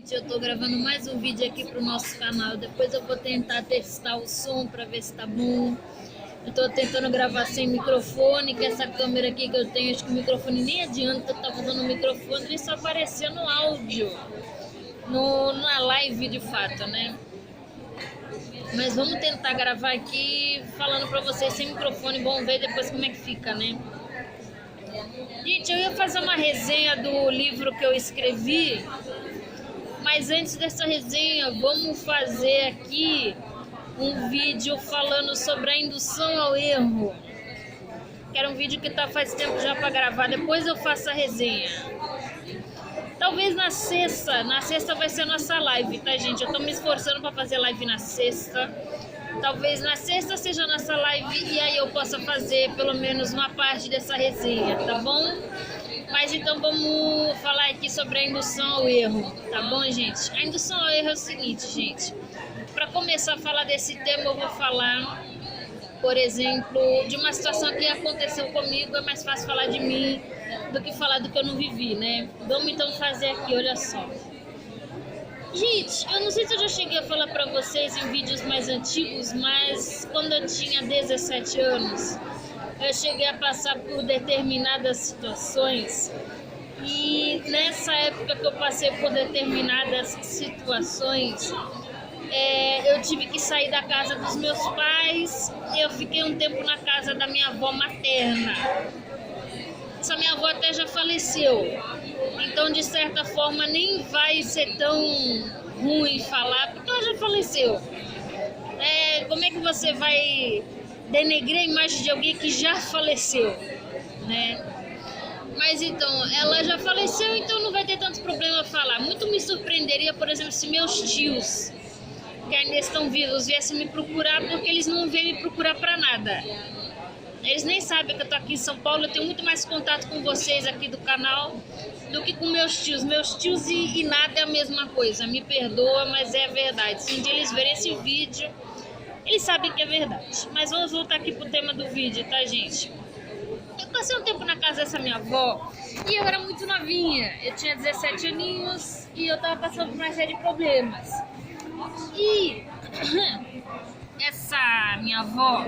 gente, eu tô gravando mais um vídeo aqui pro nosso canal. Depois eu vou tentar testar o som pra ver se tá bom. Eu tô tentando gravar sem microfone, que essa câmera aqui que eu tenho, acho que o microfone nem adianta, eu tava usando o microfone, ele só aparecia no áudio, na live de fato, né? Mas vamos tentar gravar aqui falando pra vocês sem microfone, vamos ver depois como é que fica, né? Gente, eu ia fazer uma resenha do livro que eu escrevi, mas antes dessa resenha, vamos fazer aqui um vídeo falando sobre a indução ao erro. Que era um vídeo que tá faz tempo já para gravar, depois eu faço a resenha. Talvez na sexta vai ser a nossa live, tá, gente? Eu tô me esforçando para fazer live na sexta. Talvez na sexta seja a nossa live e aí eu possa fazer pelo menos uma parte dessa resenha, tá bom? Mas então vamos falar aqui sobre a indução ao erro, tá bom, gente? A indução ao erro é o seguinte, gente. Para começar a falar desse tema, eu vou falar, por exemplo, de uma situação que aconteceu comigo. É mais fácil falar de mim do que falar do que eu não vivi, né? Vamos então fazer aqui, olha só. Gente, eu não sei se eu já cheguei a falar para vocês em vídeos mais antigos, mas quando eu tinha 17 anos, eu cheguei a passar por determinadas situações e nessa época que eu passei por determinadas situações, eu tive que sair da casa dos meus pais. Eu fiquei um tempo na casa da minha avó materna. Essa minha avó até já faleceu, então de certa forma nem vai ser tão ruim falar, porque ela já faleceu. Como é que você vai denegrir a imagem de alguém que já faleceu, né? Mas então, ela já faleceu, então não vai ter tanto problema falar. Muito me surpreenderia, por exemplo, se meus tios, que ainda estão vivos, viessem me procurar, porque eles não vêm me procurar pra nada. Eles nem sabem que eu tô aqui em São Paulo. Eu tenho muito mais contato com vocês aqui do canal do que com meus tios. Meus tios e nada é a mesma coisa. Me perdoa, mas é verdade. Se um dia eles verem esse vídeo, eles sabem que é verdade. Mas vamos voltar aqui pro tema do vídeo, tá, gente? Eu passei um tempo na casa dessa minha avó e eu era muito novinha. Eu tinha 17 aninhos e eu tava passando por uma série de problemas. E essa minha avó,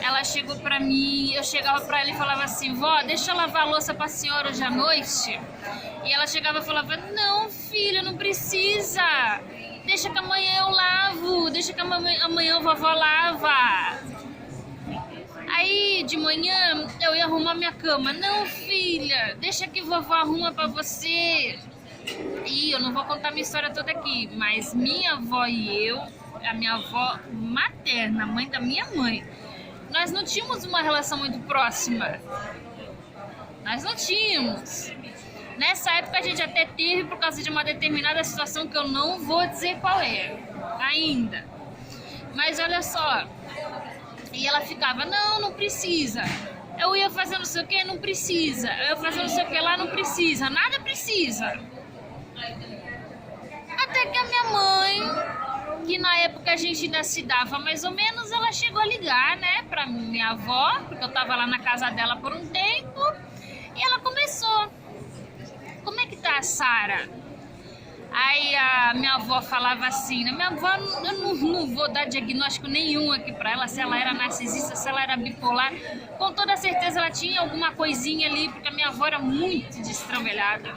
ela chegou pra mim, eu chegava pra ela e falava assim: vó, deixa eu lavar a louça pra senhora hoje à noite? E ela chegava e falava: não, filha, não precisa, deixa que amanhã eu lavo, deixa que amanhã a vovó lava. Aí de manhã eu ia arrumar minha cama: não, filha, deixa que vovó arruma pra você. E eu não vou contar minha história toda aqui, mas minha avó e eu, a minha avó materna, mãe da minha mãe, nós não tínhamos uma relação muito próxima. Nós não tínhamos. Nessa época a gente até teve por causa de uma determinada situação que eu não vou dizer qual é ainda. Mas olha só. E ela ficava: não precisa. Eu ia fazer não sei o que, não precisa. Eu ia fazer não sei o que lá, não precisa. Nada precisa. Até que a minha mãe, que na época a gente ainda se dava mais ou menos, ela chegou a ligar, né, pra minha avó, porque eu tava lá na casa dela por um tempo, e ela começou: como é que tá a Sara? Aí a minha avó falava assim, né, minha avó, eu não vou dar diagnóstico nenhum aqui pra ela, se ela era narcisista, se ela era bipolar, com toda certeza ela tinha alguma coisinha ali, porque a minha avó era muito destrambelhada.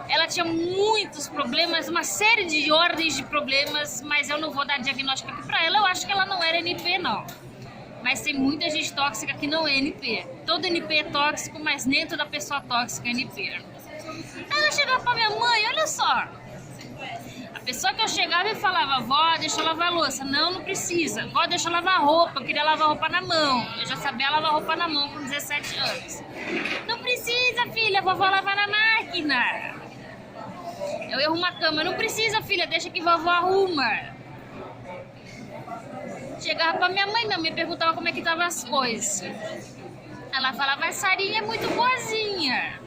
Ela tinha muitos problemas, uma série de ordens de problemas, mas eu não vou dar diagnóstico aqui pra ela. Eu acho que ela não era NP, não. Mas tem muita gente tóxica que não é NP. Todo NP é tóxico, mas nem toda pessoa tóxica é NP. Aí ela chegava pra minha mãe: olha só. A pessoa que eu chegava e falava: vó, deixa eu lavar a louça. Não precisa. Vó, deixa eu lavar a roupa. Eu queria lavar a roupa na mão. Eu já sabia lavar roupa na mão com 17 anos. Não precisa, filha. A vovó lavar na máquina. Eu ia arrumar a cama: não precisa, filha, deixa que vovó arruma. Chegava pra minha mãe perguntava como é que estavam as coisas. Ela falava: a Sarinha é muito boazinha.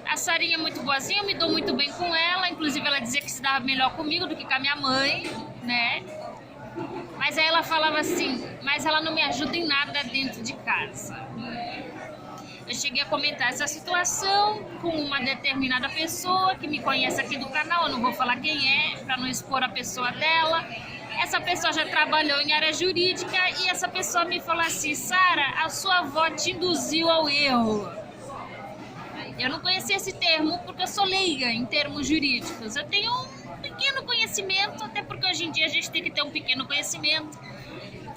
A Sarinha é muito boazinha, eu me dou muito bem com ela. Inclusive ela dizia que se dava melhor comigo do que com a minha mãe, né? Mas aí ela falava assim: mas ela não me ajuda em nada dentro de casa. Eu cheguei a comentar essa situação com uma determinada pessoa que me conhece aqui do canal, eu não vou falar quem é, para não expor a pessoa dela. Essa pessoa já trabalhou em área jurídica e essa pessoa me falou assim: Sara, a sua avó te induziu ao erro. Eu não conhecia esse termo porque eu sou leiga em termos jurídicos. Eu tenho um pequeno conhecimento, até porque hoje em dia a gente tem que ter um pequeno conhecimento.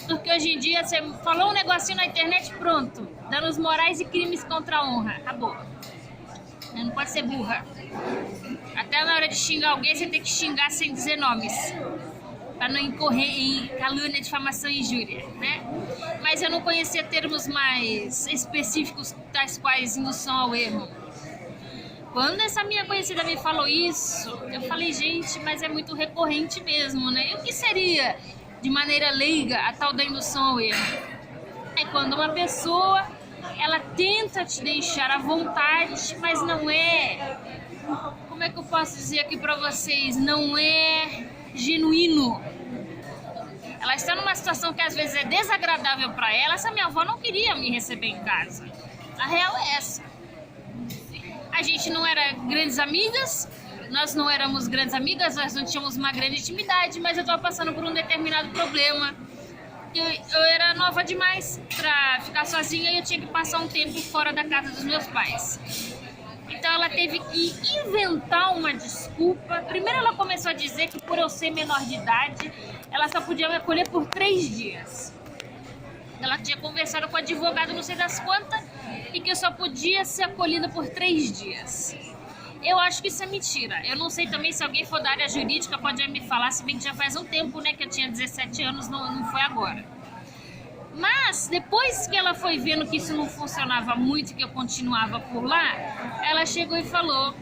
Porque hoje em dia você falou um negocinho na internet, pronto. Danos morais e crimes contra a honra. Acabou. Não pode ser burra. Até na hora de xingar alguém, você tem que xingar sem dizer nomes. Para não incorrer em calúnia, difamação e injúria, né? Mas eu não conhecia termos mais específicos, tais quais indução ao erro. Quando essa minha conhecida me falou isso, eu falei, gente, mas é muito recorrente mesmo, né? E o que seria, de maneira leiga, a tal da indução ao erro? É quando uma pessoa, ela tenta te deixar à vontade, mas não é... Como é que eu posso dizer aqui pra vocês? Não é genuíno. Ela está numa situação que às vezes é desagradável para ela. Essa minha avó não queria me receber em casa. A real é essa. A gente não era grandes amigas, nós não éramos grandes amigas, nós não tínhamos uma grande intimidade, mas eu estava passando por um determinado problema. Eu era nova demais para ficar sozinha e eu tinha que passar um tempo fora da casa dos meus pais. Então ela teve que inventar uma desculpa. Primeiro ela começou a dizer que por eu ser menor de idade, ela só podia me acolher por 3 dias. Ela tinha conversado com o advogado não sei das quantas e que eu só podia ser acolhida por 3 dias. Eu acho que isso é mentira. Eu não sei também se alguém for da área jurídica pode me falar, se bem que já faz um tempo, né, que eu tinha 17 anos, não foi agora. Mas depois que ela foi vendo que isso não funcionava muito, que eu continuava por lá, ela chegou e falou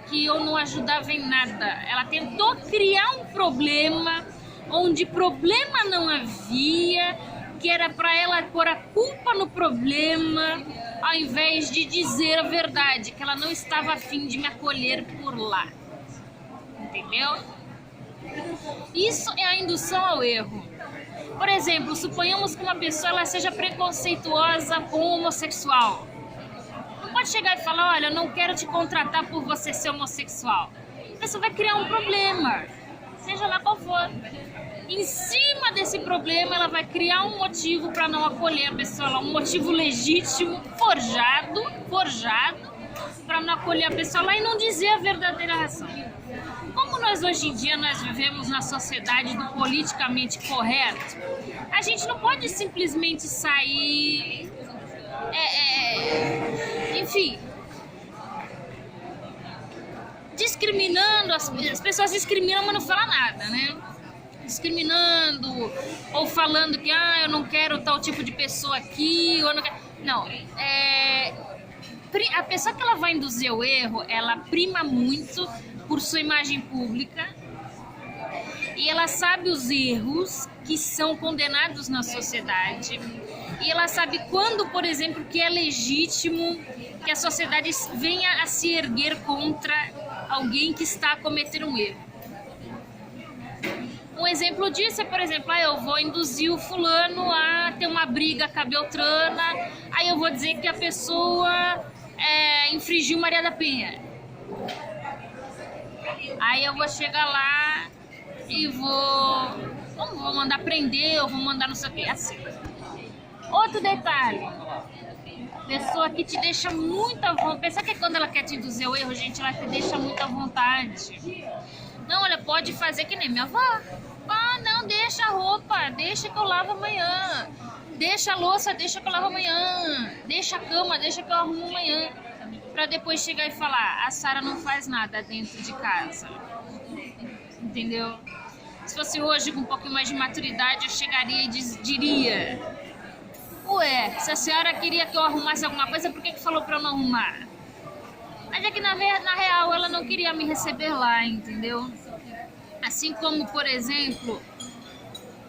que eu não ajudava em nada. Ela tentou criar um problema onde problema não havia, que era para ela pôr a culpa no problema, ao invés de dizer a verdade, que ela não estava a fim de me acolher por lá. Entendeu? Isso é a indução ao erro. Por exemplo, suponhamos que uma pessoa ela seja preconceituosa com o homossexual. Não pode chegar e falar, olha, eu não quero te contratar por você ser homossexual. Isso vai criar um problema, seja lá qual for. Em cima desse problema, ela vai criar um motivo para não acolher a pessoa, um motivo legítimo, forjado, para não acolher a pessoa lá e não dizer a verdadeira razão. Como nós hoje em dia nós vivemos na sociedade do politicamente correto, a gente não pode simplesmente sair, enfim, discriminando, as pessoas discriminam, mas não falam nada, né? Discriminando ou falando que eu não quero tal tipo de pessoa aqui, ou não quero... Não, a pessoa que ela vai induzir o erro, ela prima muito por sua imagem pública e ela sabe os erros que são condenados na sociedade e ela sabe quando, por exemplo, que é legítimo que a sociedade venha a se erguer contra alguém que está a cometer um erro. Um exemplo disso é, por exemplo, eu vou induzir o fulano a ter uma briga com a Beltrana, aí eu vou dizer que a pessoa infringiu Maria da Penha. Aí eu vou chegar lá e vou mandar prender, ou vou mandar não sei o que, assim. Outro detalhe, pessoa que te deixa muito à vontade, pensa que quando ela quer te induzir o erro, gente, ela te deixa muito à vontade. Não, olha, pode fazer que nem minha avó. Não, deixa a roupa, deixa que eu lavo amanhã. Deixa a louça, deixa que eu lavo amanhã. Deixa a cama, deixa que eu arrumo amanhã. Pra depois chegar e falar, a Sara não faz nada dentro de casa. Entendeu? Se fosse hoje com um pouquinho mais de maturidade, eu chegaria e diria: ué, se a senhora queria que eu arrumasse alguma coisa, por que falou pra eu não arrumar? Mas é que na real ela não queria me receber lá, entendeu? Assim como, por exemplo,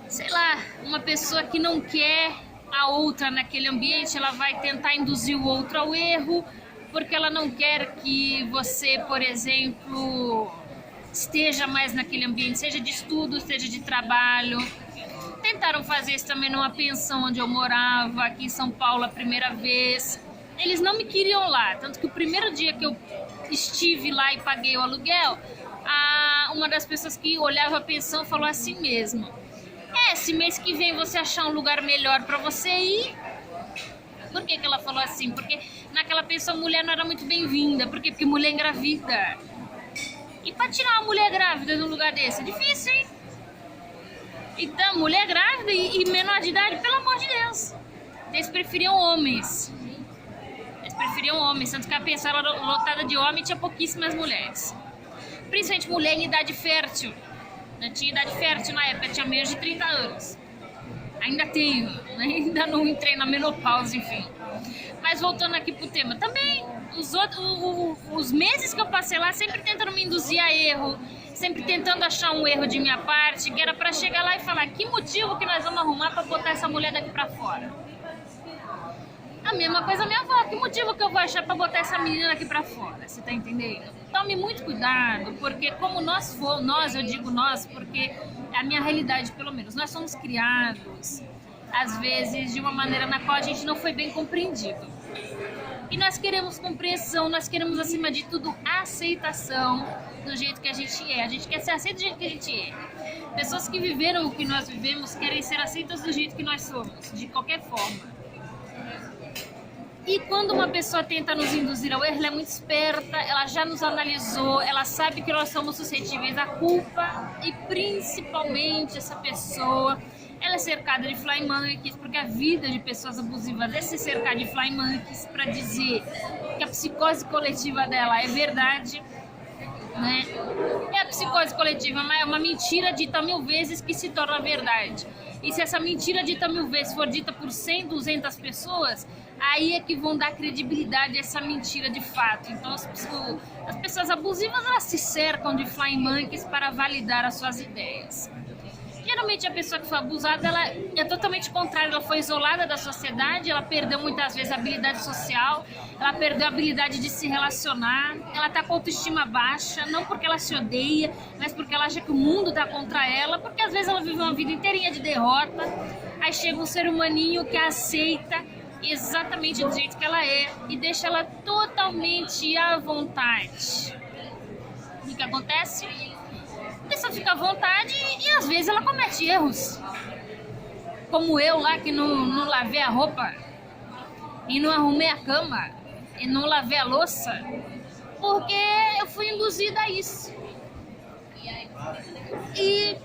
sei lá, uma pessoa que não quer a outra naquele ambiente, ela vai tentar induzir o outro ao erro, porque ela não quer que você, por exemplo, esteja mais naquele ambiente, seja de estudo, seja de trabalho. Tentaram fazer isso também numa pensão onde eu morava, aqui em São Paulo, a primeira vez. eles não me queriam lá. Tanto que o primeiro dia que eu estive lá e paguei o aluguel, uma das pessoas que olhava a pensão falou assim mesmo: se mês que vem você achar um lugar melhor para você ir. Por que ela falou assim? Porque naquela pensão mulher não era muito bem-vinda. Por quê? Porque mulher engravida. E para tirar uma mulher grávida de um lugar desse é difícil, hein? Então, mulher grávida e menor de idade, pelo amor de Deus. Eles preferiam homens. Tanto que a pensão era lotada de homem e tinha pouquíssimas mulheres. Principalmente mulher em idade fértil. Eu tinha idade fértil na época, tinha menos de 30 anos. Ainda tenho, ainda não entrei na menopausa, enfim. Mas voltando aqui pro tema, também os meses que eu passei lá sempre tentando me induzir a erro, sempre tentando achar um erro de minha parte, que era pra chegar lá e falar: que motivo que nós vamos arrumar pra botar essa mulher daqui pra fora? A mesma coisa a minha avó: que motivo que eu vou achar pra botar essa menina aqui pra fora? Você tá entendendo? Tome muito cuidado, porque como eu digo nós, porque é a minha realidade, pelo menos, nós somos criados, às vezes, de uma maneira na qual a gente não foi bem compreendido. E nós queremos compreensão, nós queremos, acima de tudo, aceitação do jeito que a gente é. A gente quer ser aceito do jeito que a gente é. Pessoas que viveram o que nós vivemos querem ser aceitas do jeito que nós somos, de qualquer forma. E quando uma pessoa tenta nos induzir ao erro, ela é muito esperta, ela já nos analisou, ela sabe que nós somos suscetíveis à culpa e principalmente essa pessoa, ela é cercada de flying monkeys, porque a vida de pessoas abusivas é se cercar de flying monkeys para dizer que a psicose coletiva dela é verdade, né? É a psicose coletiva, mas é uma mentira dita 1000 vezes que se torna verdade. E se essa mentira dita 1000 vezes for dita por 100, 200 pessoas, aí é que vão dar credibilidade a essa mentira de fato. Então as pessoas abusivas, elas se cercam de flying monkeys para validar as suas ideias. Geralmente a pessoa que foi abusada, ela é totalmente contrária, ela foi isolada da sociedade, ela perdeu muitas vezes a habilidade social, ela perdeu a habilidade de se relacionar, ela tá com a autoestima baixa, não porque ela se odeia, mas porque ela acha que o mundo tá contra ela, porque às vezes ela vive uma vida inteirinha de derrota, aí chega um ser humaninho que a aceita exatamente do jeito que ela é e deixa ela totalmente à vontade. O que acontece? A pessoa fica à vontade e às vezes ela comete erros. Como eu lá, que não lavei a roupa e não arrumei a cama e não lavei a louça, porque eu fui induzida a isso. E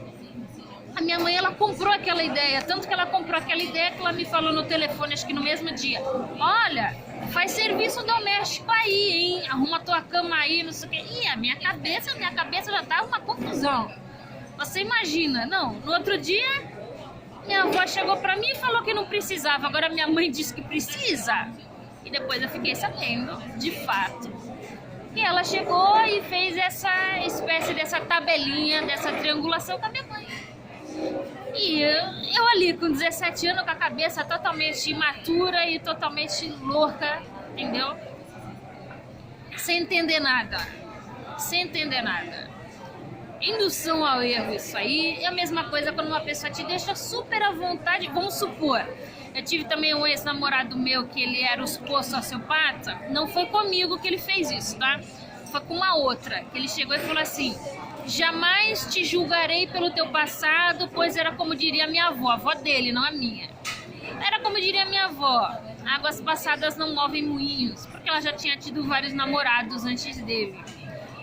a minha mãe, ela comprou aquela ideia, tanto que ela comprou aquela ideia que ela me falou no telefone, acho que no mesmo dia: olha, faz serviço doméstico aí, hein? Arruma tua cama aí, não sei o quê. E a minha cabeça já tava uma confusão. Você imagina? Não, no outro dia, minha avó chegou pra mim e falou que não precisava. Agora minha mãe disse que precisa. E depois eu fiquei sabendo, de fato, que ela chegou e fez essa espécie dessa tabelinha, dessa triangulação com a minha mãe. E eu ali com 17 anos, com a cabeça totalmente imatura e totalmente louca, entendeu? Sem entender nada. Indução ao erro, isso aí. É a mesma coisa quando uma pessoa te deixa super à vontade. Vamos supor, eu tive também um ex-namorado meu que ele era o suposto sociopata. Não foi comigo que ele fez isso, tá? Foi com uma outra, que ele chegou e falou assim: jamais te julgarei pelo teu passado, pois era como diria minha avó, a avó dele, não a minha. Era como diria minha avó: águas passadas não movem moinhos, porque ela já tinha tido vários namorados antes dele.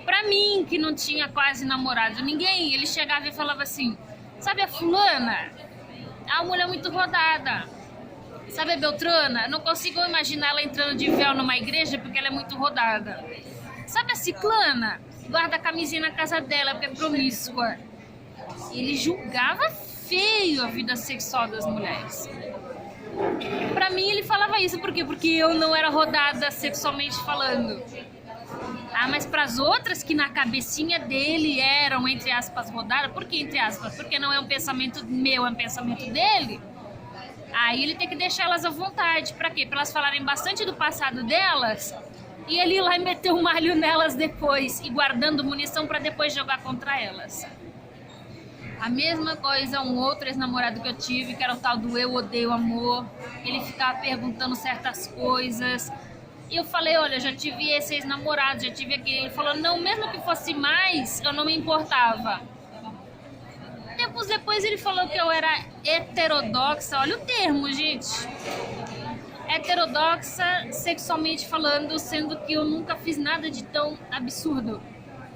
Pra mim, que não tinha quase namorado ninguém, ele chegava e falava assim: sabe a fulana? É uma mulher muito rodada. Sabe a Beltrana? Não consigo imaginar ela entrando de véu numa igreja porque ela é muito rodada. Sabe a ciclana? Guarda a camisinha na casa dela porque é promíscua. Ele julgava feio a vida sexual das mulheres. Pra mim ele falava isso, por quê? Porque eu não era rodada sexualmente falando. Ah, mas pras outras que na cabecinha dele eram, entre aspas, rodadas, por que entre aspas? Porque não é um pensamento meu, é um pensamento dele. Aí ele tem que deixar elas à vontade. Pra quê? Pra elas falarem bastante do passado delas e ele ir lá e meter um malho nelas depois e guardando munição pra depois jogar contra elas. A mesma coisa, um outro ex-namorado que eu tive, que era o tal do eu odeio amor. Ele ficava perguntando certas coisas. E eu falei, olha, já tive esse ex-namorado, já tive aquele. Ele falou, não, mesmo que fosse mais, eu não me importava. Tempos depois ele falou que eu era heterodoxa, olha o termo, gente. Heterodoxa, sexualmente falando, sendo que eu nunca fiz nada de tão absurdo.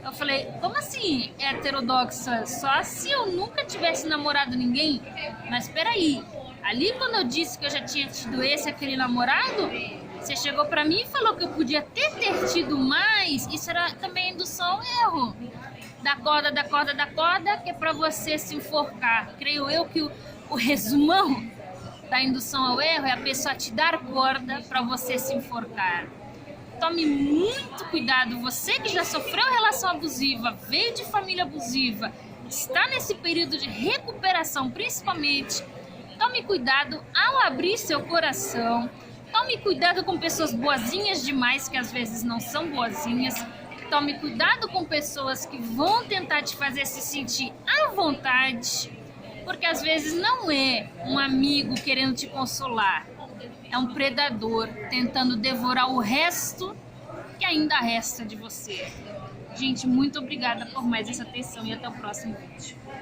Eu falei, como assim heterodoxa? Só se eu nunca tivesse namorado ninguém? Mas peraí, ali quando eu disse que eu já tinha tido aquele namorado, você chegou pra mim e falou que eu podia ter tido mais. Isso era também indução ao erro. Da corda, da corda, da corda, que é pra você se enforcar. Creio eu que o resumão da indução ao erro é a pessoa te dar corda pra você se enforcar. Tome muito cuidado, você que já sofreu relação abusiva, veio de família abusiva, está nesse período de recuperação principalmente, tome cuidado ao abrir seu coração, tome cuidado com pessoas boazinhas demais, que às vezes não são boazinhas, tome cuidado com pessoas que vão tentar te fazer se sentir à vontade, porque às vezes não é um amigo querendo te consolar, é um predador tentando devorar o resto que ainda resta de você. Gente, muito obrigada por mais essa atenção e até o próximo vídeo.